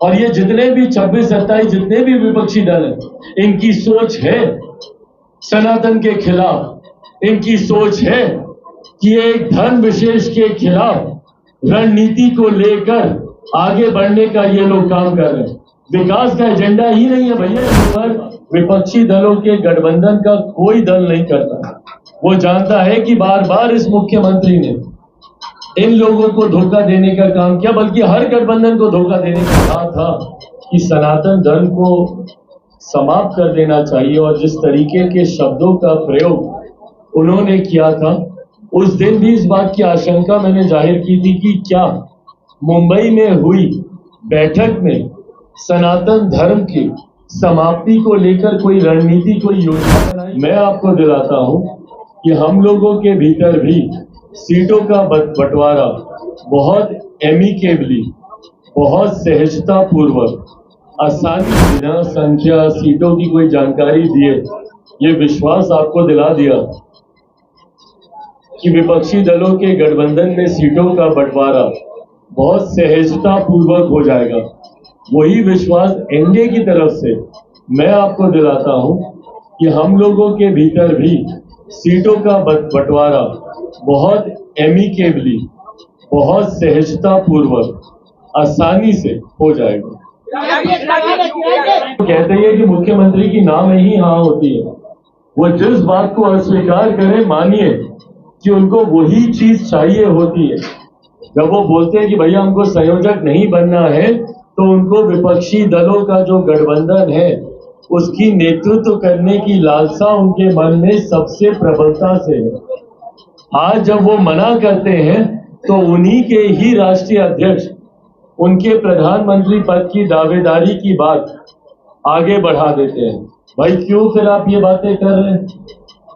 और ये जितने भी 26-27 जितने भी विपक्षी दल हैं, इनकी सोच है सनातन के खिलाफ। इनकी सोच है कि एक धर्म विशेष के खिलाफ रणनीति को लेकर आगे बढ़ने का ये लोग काम कर रहे हैं। विकास का एजेंडा ही नहीं है भैया। पर विपक्षी दलों के गठबंधन का कोई दल नहीं करता। वो जानता है कि बार बार इस मुख्यमंत्री ने इन लोगों को धोखा देने का काम किया, बल्कि हर गठबंधन को धोखा देने का कहा था कि सनातन धर्म को समाप्त कर देना चाहिए। और जिस तरीके के शब्दों का प्रयोग उन्होंने किया था, उस दिन भी इस बात की आशंका मैंने जाहिर की थी कि क्या मुंबई में हुई बैठक में सनातन धर्म की समाप्ति को लेकर कोई रणनीति, कोई योजना बनाई। मैं आपको दिलाता हूं कि हम लोगों के भीतर भी सीटों का बंटवारा बहुत एमिकेबली, बहुत सहजता पूर्वक, आसानी बिना संख्या सीटों की कोई जानकारी दिए ये विश्वास आपको दिला दिया कि विपक्षी दलों के गठबंधन में सीटों का बंटवारा बहुत सहजता पूर्वक हो जाएगा। वही विश्वास एनडीए की तरफ से मैं आपको दिलाता हूं कि हम लोगों के भीतर भी सीटों का बंटवारा बहुत एमिकेबली, बहुत सहजता पूर्वक, आसानी से हो जाएगा। कहते हैं कि मुख्यमंत्री की नाम में ही हाँ होती है। वो जिस बात को अस्वीकार करें, मानिए कि उनको वही चीज चाहिए होती है। जब वो बोलते हैं कि भैया हमको संयोजक नहीं बनना है, तो उनको विपक्षी दलों का जो गठबंधन है उसकी नेतृत्व करने की लालसा उनके मन में सबसे प्रबलता से है। आज जब वो मना करते हैं तो उन्हीं के ही राष्ट्रीय अध्यक्ष उनके प्रधानमंत्री पद की दावेदारी की बात आगे बढ़ा देते हैं। भाई क्यों फिर आप ये बातें कर रहे हैं?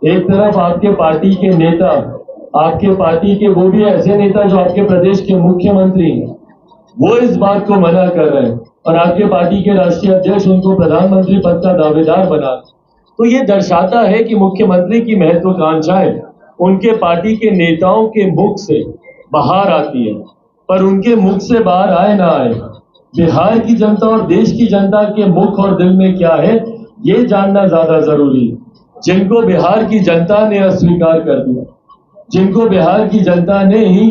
एक तरफ आपके पार्टी के नेता, आपके पार्टी के वो भी ऐसे नेता जो आपके प्रदेश के मुख्यमंत्री हैं, वो इस बात को मना कर रहे हैं और आपके पार्टी के राष्ट्रीय अध्यक्ष उनको प्रधानमंत्री पद का दावेदार बना। तो ये दर्शाता है कि मुख्यमंत्री की महत्वाकांक्षाएं उनके पार्टी के नेताओं के मुख से बाहर आती है, पर उनके मुख से बाहर आए ना आए, बिहार की जनता और देश की जनता के मुख और दिल में क्या है ये जानना ज्यादा जरूरी है। जिनको बिहार की जनता ने अस्वीकार कर दिया, जिनको बिहार की जनता ने ही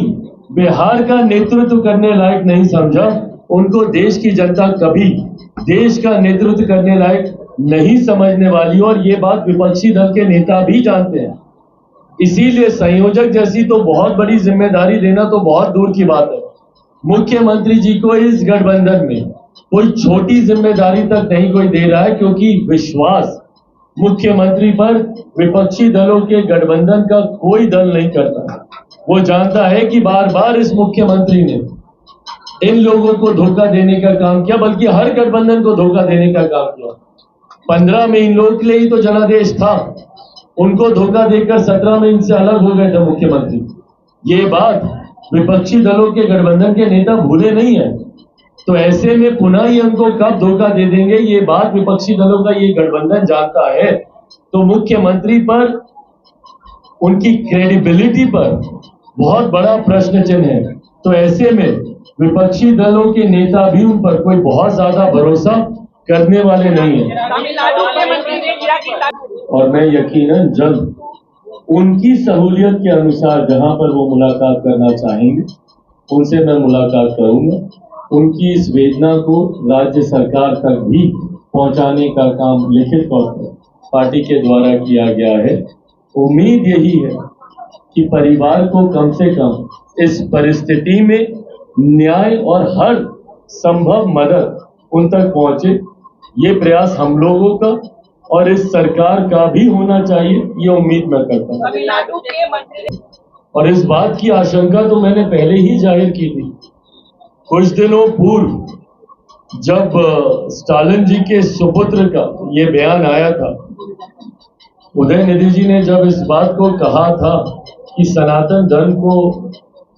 बिहार का नेतृत्व करने लायक नहीं समझा, उनको देश की जनता कभी देश का नेतृत्व करने लायक नहीं समझने वाली। और ये बात विपक्षी दल के नेता भी जानते हैं। इसीलिए संयोजक जैसी तो बहुत बड़ी जिम्मेदारी देना तो बहुत दूर की बात है। मुख्यमंत्री जी को इस गठबंधन में कोई छोटी जिम्मेदारी तक नहीं कोई दे रहा है, क्योंकि विश्वास मुख्यमंत्री पर विपक्षी दलों के गठबंधन का कोई दल नहीं करता। वो जानता है कि बार बार इस मुख्यमंत्री ने इन लोगों को धोखा देने का काम किया, बल्कि हर गठबंधन को धोखा देने का काम किया। 15 में इन लोगों के लिए ही तो जनादेश था, उनको धोखा देकर 17 में इनसे अलग हो गए थे मुख्यमंत्री। ये बात विपक्षी दलों के गठबंधन के नेता भूले नहीं है। तो ऐसे में पुनः ही उनको कब धोखा दे देंगे, ये बात विपक्षी दलों का ये गठबंधन जानता है। तो मुख्यमंत्री पर, उनकी क्रेडिबिलिटी पर बहुत बड़ा प्रश्न चिन्ह है। तो ऐसे में विपक्षी दलों के नेता भी उन पर कोई बहुत ज्यादा भरोसा करने वाले नहीं है। और मैं यकीनन जल्द उनकी सहूलियत के अनुसार जहां पर वो मुलाकात करना चाहेंगे उनसे मैं मुलाकात करूंगा। उनकी इस वेदना को राज्य सरकार तक भी पहुंचाने का काम लिखित तौर पर पार्टी के द्वारा किया गया है। उम्मीद यही है कि परिवार को कम से कम इस परिस्थिति में न्याय और हर संभव मदद उन तक पहुंचे। ये प्रयास हम लोगों का और इस सरकार का भी होना चाहिए, ये उम्मीद मैं करता हूँ। तमिलनाडु के मंत्री और इस बात की आशंका तो मैंने पहले ही जाहिर की थी। कुछ दिनों पूर्व जब स्टालिन जी के सुपुत्र का ये बयान आया था, उदयनिधि जी ने जब इस बात को कहा था कि सनातन धर्म को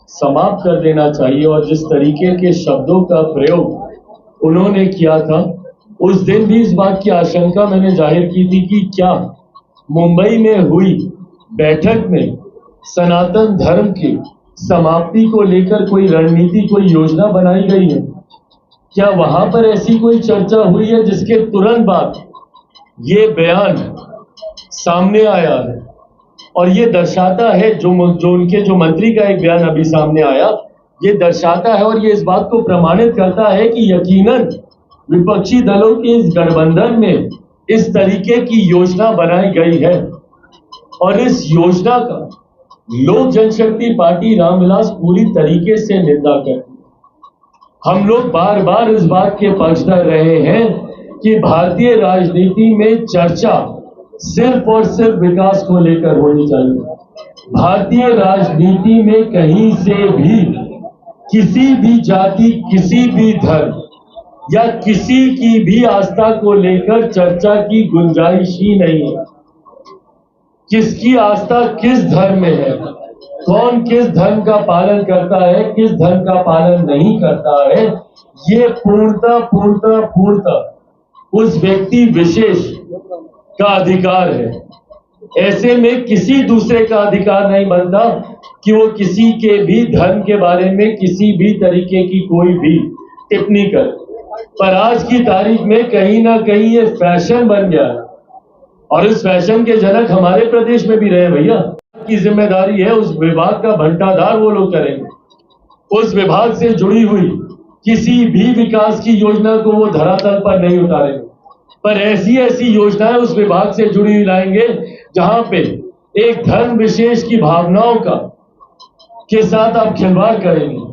समाप्त कर देना चाहिए, और जिस तरीके के शब्दों का प्रयोग उन्होंने किया था, उस दिन भी इस बात की आशंका मैंने जाहिर की थी कि क्या मुंबई में हुई बैठक में सनातन धर्म की समाप्ति को लेकर कोई रणनीति, कोई योजना बनाई गई है। क्या वहां पर ऐसी कोई चर्चा हुई है जिसके तुरंत बाद ये बयान सामने आया है? और ये दर्शाता है जो उनके जो मंत्री का एक बयान अभी सामने आया, ये दर्शाता है और ये इस बात को प्रमाणित करता है कि यकीनन विपक्षी दलों के इस गठबंधन में इस तरीके की योजना बनाई गई है और इस योजना का लोक जनशक्ति पार्टी रामविलास पूरी तरीके से निंदा करती है। हम लोग बार बार इस बात के पक्षधर रहे हैं कि भारतीय राजनीति में चर्चा सिर्फ और सिर्फ विकास को लेकर होनी चाहिए। भारतीय राजनीति में कहीं से भी किसी भी जाति, किसी भी धर्म या किसी की भी आस्था को लेकर चर्चा की गुंजाइश ही नहीं है। किसकी आस्था किस धर्म में है, कौन किस धर्म का पालन करता है, किस धर्म का पालन नहीं करता है, ये पूर्णतः उस व्यक्ति विशेष का अधिकार है। ऐसे में किसी दूसरे का अधिकार नहीं बनता कि वो किसी के भी धर्म के बारे में किसी भी तरीके की कोई भी टिप्पणी करे। पर आज की तारीख में कहीं ना कहीं ये फैशन बन गया है और इस फैशन के जनक हमारे प्रदेश में भी रहे। भैया की जिम्मेदारी है, उस विभाग का भंटाधार वो लोग करेंगे। उस विभाग से जुड़ी हुई किसी भी विकास की योजना को वो धरातल पर नहीं उतारेंगे, पर ऐसी ऐसी योजनाएं उस विभाग से जुड़ी हुई लाएंगे जहां पे एक धर्म विशेष की भावनाओं के साथ आप खिलवाड़ करेंगे।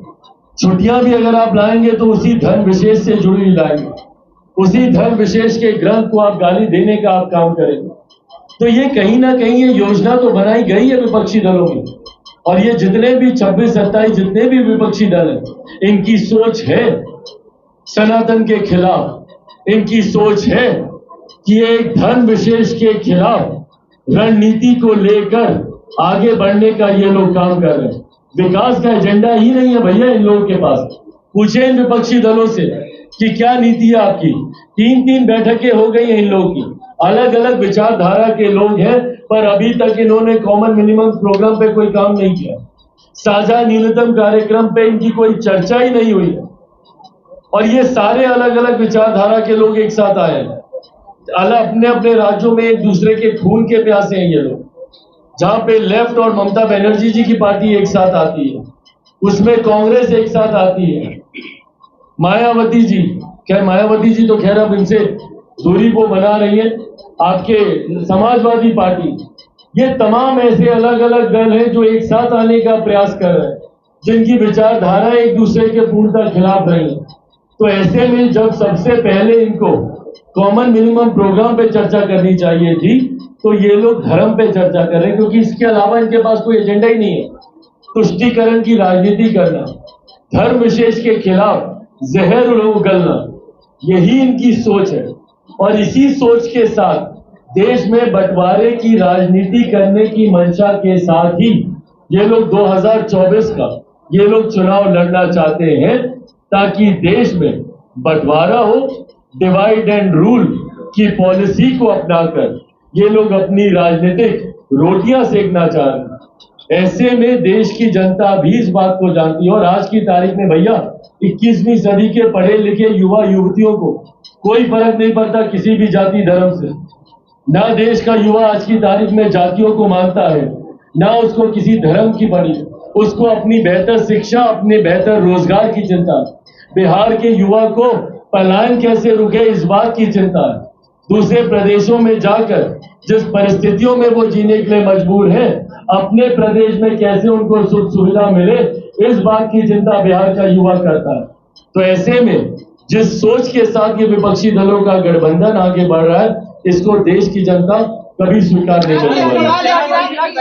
छुट्टियां भी अगर आप लाएंगे तो उसी धर्म विशेष से जुड़ी हुई लाएंगे, उसी धर्म विशेष के ग्रंथ को आप गाली देने का आप काम करेंगे। तो ये कहीं ना कहीं ये योजना तो बनाई गई है विपक्षी दलों में, और ये जितने भी 26-27 जितने भी विपक्षी दल हैं, इनकी सोच है सनातन के खिलाफ। इनकी सोच है कि एक धर्म विशेष के खिलाफ रणनीति को लेकर आगे बढ़ने का ये लोग काम कर रहे हैं। विकास का एजेंडा ही नहीं है भैया इन लोगों के पास। पूछे इन विपक्षी दलों से कि क्या नीति है आपकी। 3-3 बैठकें हो गई हैं इन लोगों की, अलग अलग विचारधारा के लोग हैं, पर अभी तक इन्होंने कॉमन मिनिमम प्रोग्राम पे कोई काम नहीं किया। साझा न्यूनतम कार्यक्रम पे इनकी कोई चर्चा ही नहीं हुई है। और ये सारे अलग अलग विचारधारा के लोग एक साथ आए हैं, अपने अपने राज्यों में एक दूसरे के खून के प्यासे हैं ये लोग। जहां पे लेफ्ट और ममता बनर्जी जी की पार्टी एक साथ आती है, उसमें कांग्रेस एक साथ आती है, मायावती जी, खैर मायावती जी तो खैर अब इनसे दूरी को बना रही है, आपके समाजवादी पार्टी, ये तमाम ऐसे अलग अलग दल हैं जो एक साथ आने का प्रयास कर रहे हैं, जिनकी विचारधारा एक दूसरे के पूर्णतः खिलाफ रही है। तो ऐसे में जब सबसे पहले इनको कॉमन मिनिमम प्रोग्राम पे चर्चा करनी चाहिए थी, तो ये लोग धर्म पे चर्चा कर रहे हैं, क्योंकि इसके अलावा इनके पास कोई एजेंडा ही नहीं है। तुष्टीकरण की राजनीति करना, धर्म विशेष के खिलाफ जहर उगलना, यही इनकी सोच है। और इसी सोच के साथ देश में बंटवारे की राजनीति करने की मंशा के साथ ही ये लोग 2024 का ये लोग चुनाव लड़ना चाहते हैं, ताकि देश में बंटवारा हो, डिवाइड एंड रूल की पॉलिसी को अपनाकर ये लोग अपनी राजनीतिक रोटियां सेकना चाह रहे हैं। ऐसे में देश की जनता भी इस बात को जानती है। और आज की तारीख में भैया 21वीं सदी के पढ़े लिखे युवा युवतियों को कोई फर्क नहीं पड़ता किसी भी जाति धर्म से। ना देश का युवा आज की तारीख में जातियों को मानता है, ना उसको किसी धर्म की पड़ी, उसको अपनी बेहतर शिक्षा, अपने बेहतर रोजगार की चिंता है। बिहार के युवा को पलायन कैसे रुके इस बात की चिंता है। दूसरे प्रदेशों में जाकर जिस परिस्थितियों में वो जीने के लिए मजबूर हैं, अपने प्रदेश में कैसे उनको सुख सुविधा मिले, इस बात की चिंता बिहार का युवा करता है। तो ऐसे में जिस सोच के साथ ये विपक्षी दलों का गठबंधन आगे बढ़ रहा है, इसको देश की जनता कभी स्वीकार नहीं करने वाली।